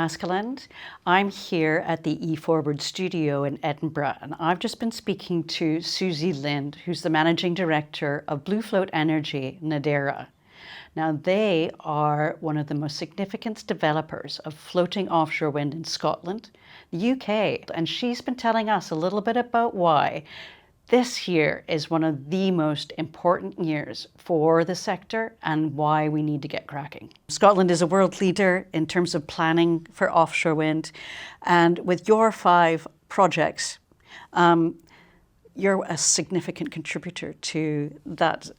Askeland. I'm here at the E-FWD studio in Edinburgh, and I've just been speaking to Susie Lind, who's the Managing Director of BlueFloat Energy, Nadera. Now, they are one of the most significant developers of floating offshore wind in Scotland, the UK, and she's been telling us a little bit about why this year is one of the most important years for the sector and why we need to get cracking. Scotland is a world leader in terms of planning for offshore wind, and with your 5 projects, you're a significant contributor to that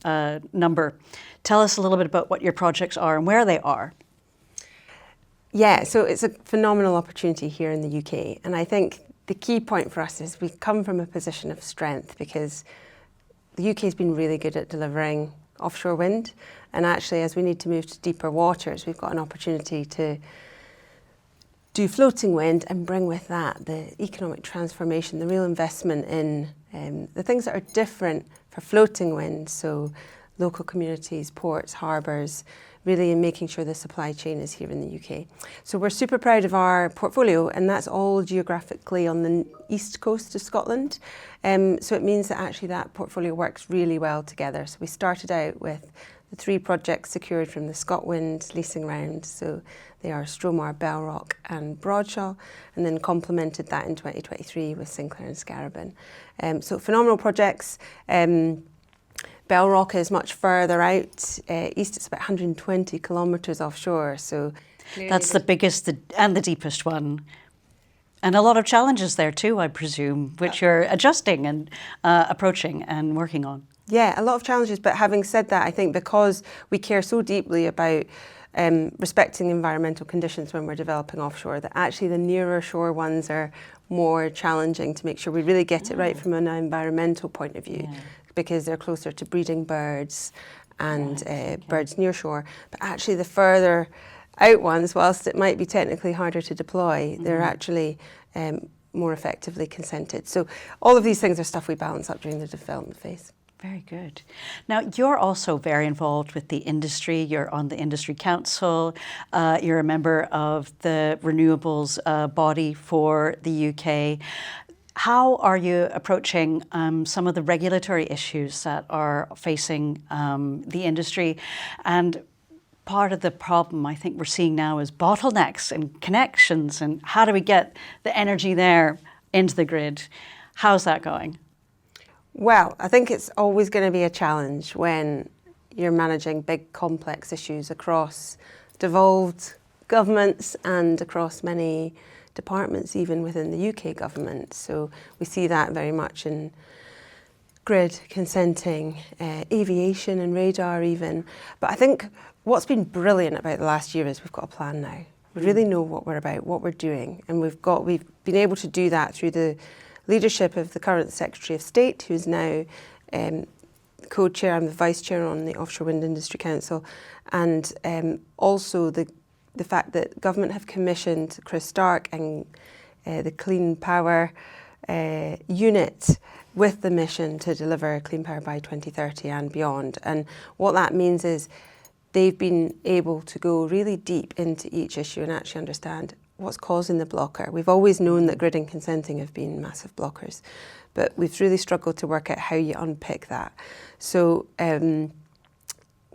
number. Tell us a little bit about what your projects are and where they are. Yeah, so it's a phenomenal opportunity here in the UK, and I think the key point for us is we come from a position of strength because the UK has been really good at delivering offshore wind, and actually as we need to move to deeper waters, we've got an opportunity to do floating wind and bring with that the economic transformation, the real investment in the things that are different for floating wind, so local communities, ports, harbours, really in making sure the supply chain is here in the UK. So we're super proud of our portfolio, and that's all geographically on the east coast of Scotland. So it means that actually that portfolio works really well together. So we started out with the 3 projects secured from the ScotWind leasing round. So they are Stromar, Bellrock and Broadshaw, and then complemented that in 2023 with Sinclair and Scarabin. So phenomenal projects. Bellrock is much further out east. It's about 120 kilometres offshore. So that's the biggest and the deepest one. And a lot of challenges there too, I presume, which you're adjusting and approaching and working on. Yeah, a lot of challenges. But having said that, I think because we care so deeply about respecting environmental conditions when we're developing offshore, that actually the nearer shore ones are more challenging to make sure we really get it right from an environmental point of view. Yeah. Because they're closer to breeding birds and birds near shore. But actually the further out ones, whilst it might be technically harder to deploy, they're actually more effectively consented. So all of these things are stuff we balance up during the development phase. Very good. Now, you're also very involved with the industry. You're on the Industry Council. You're a member of the renewables body for the UK. How are you approaching some of the regulatory issues that are facing the industry? And part of the problem I think we're seeing now is bottlenecks and connections, and how do we get the energy there into the grid? How's that going? Well, I think it's always going to be a challenge when you're managing big complex issues across devolved governments and across many departments even within the UK government. So we see that very much in grid consenting, aviation and radar even. But I think what's been brilliant about the last year is we've got a plan now. We really know what we're about, what we're doing, and we've been able to do that through the leadership of the current Secretary of State, who's now co-chair and the vice chair on the Offshore Wind Industry Council, and also the fact that government have commissioned Chris Stark and the Clean Power unit with the mission to deliver clean power by 2030 and beyond. And what that means is they've been able to go really deep into each issue and actually understand what's causing the blocker. We've always known that grid and consenting have been massive blockers, but we've really struggled to work out how you unpick that. So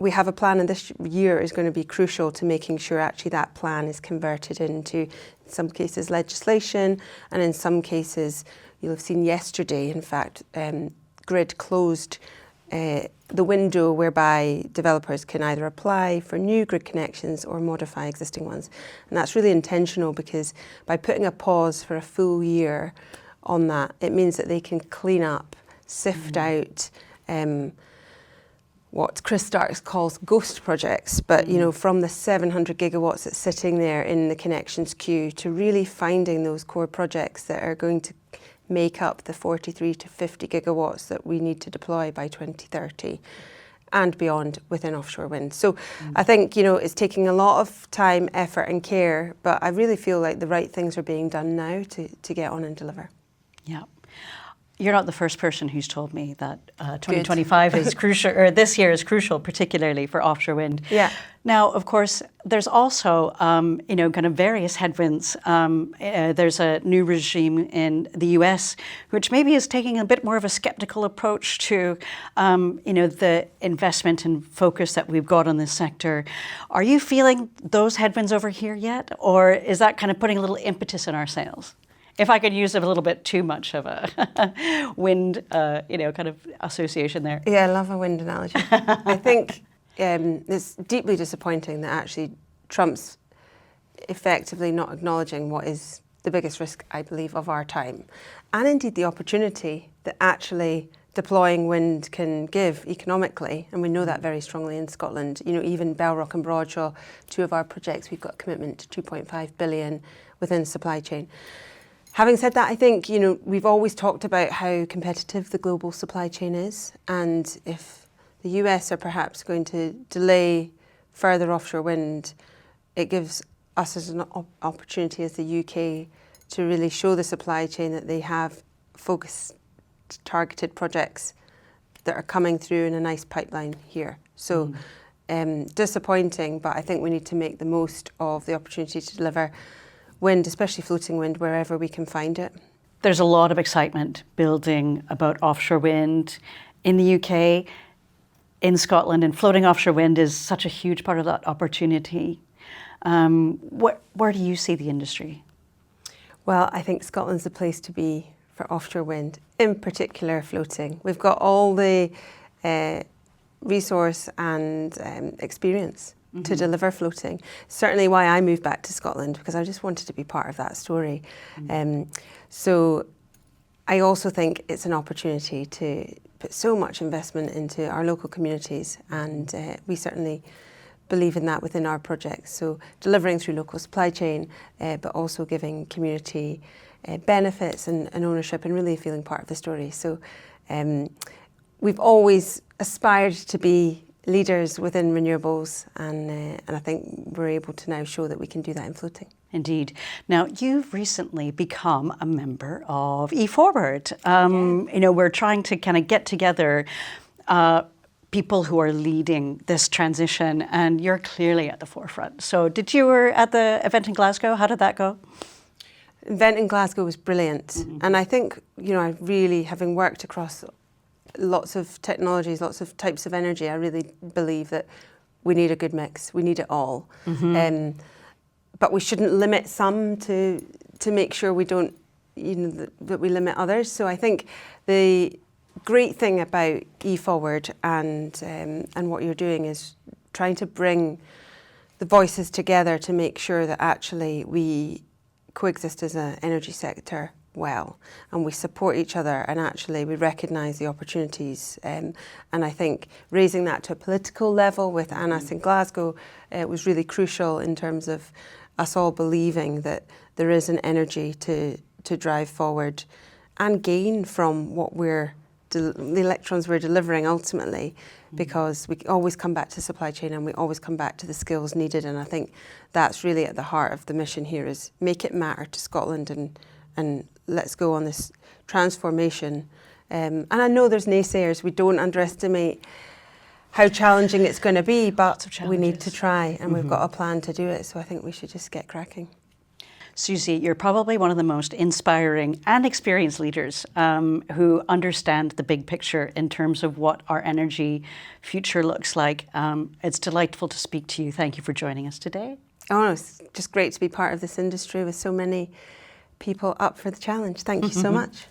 we have a plan, and this year is going to be crucial to making sure actually that plan is converted into, in some cases, legislation, and in some cases, you'll have seen yesterday, in fact, Grid closed the window whereby developers can either apply for new grid connections or modify existing ones. And that's really intentional because by putting a pause for a full year on that, it means that they can clean up, sift out what Chris Starks calls ghost projects, but you know, from the 700 gigawatts that's sitting there in the connections queue to really finding those core projects that are going to make up the 43 to 50 gigawatts that we need to deploy by 2030 and beyond within offshore wind. So I think, you know, it's taking a lot of time, effort and care, but I really feel like the right things are being done now to get on and deliver. Yeah. you're not the first person who's told me that 2025 is crucial, or this year is crucial, particularly for offshore wind. Yeah. Now, of course, there's also, kind of various headwinds. There's a new regime in the US, which maybe is taking a bit more of a skeptical approach to, the investment and focus that we've got on this sector. Are you feeling those headwinds over here yet, or is that kind of putting a little impetus in our sails? If I could use a little bit too much of a wind, kind of association there. Yeah, I love a wind analogy. I think it's deeply disappointing that actually Trump's effectively not acknowledging what is the biggest risk, I believe, of our time, and indeed the opportunity that actually deploying wind can give economically, and we know that very strongly in Scotland. Even Belrock and Broadshaw, two of our projects, we've got a commitment to 2.5 billion within supply chain. Having said that, I think, we've always talked about how competitive the global supply chain is, and if the US are perhaps going to delay further offshore wind, it gives us as an opportunity as the UK to really show the supply chain that they have focused, targeted projects that are coming through in a nice pipeline here. So disappointing, but I think we need to make the most of the opportunity to deliver wind, especially floating wind, wherever we can find it. There's a lot of excitement building about offshore wind in the UK, in Scotland, and floating offshore wind is such a huge part of that opportunity. Where do you see the industry? Well, I think Scotland's the place to be for offshore wind, in particular floating. We've got all the resource and experience to deliver floating. Certainly why I moved back to Scotland, because I just wanted to be part of that story. So I also think it's an opportunity to put so much investment into our local communities, and we certainly believe in that within our projects. So delivering through local supply chain, but also giving community benefits and ownership, and really feeling part of the story. So we've always aspired to be leaders within renewables, and I think we're able to now show that we can do that in floating. Indeed. Now, you've recently become a member of E-FWD. We're trying to kind of get together people who are leading this transition, and you're clearly at the forefront. So you were at the event in Glasgow. How did that go? The event in Glasgow was brilliant. And I think, I really, having worked across lots of technologies, lots of types of energy, I really believe that we need a good mix. We need it all. But we shouldn't limit some to make sure we don't, that we limit others. So I think the great thing about E-FWD and what you're doing is trying to bring the voices together to make sure that actually we coexist as an energy sector well, and we support each other, and actually we recognise the opportunities. And I think raising that to a political level with ANAS in Glasgow was really crucial in terms of us all believing that there is an energy to drive forward and gain from what the electrons we're delivering ultimately, because we always come back to supply chain and we always come back to the skills needed. And I think that's really at the heart of the mission here, is make it matter to Scotland, and let's go on this transformation. And I know there's naysayers. We don't underestimate how challenging it's going to be, but we need to try, and we've got a plan to do it. So I think we should just get cracking. Susie, you're probably one of the most inspiring and experienced leaders who understand the big picture in terms of what our energy future looks like. It's delightful to speak to you. Thank you for joining us today. Oh, it's just great to be part of this industry with so many people up for the challenge. Thank you so much.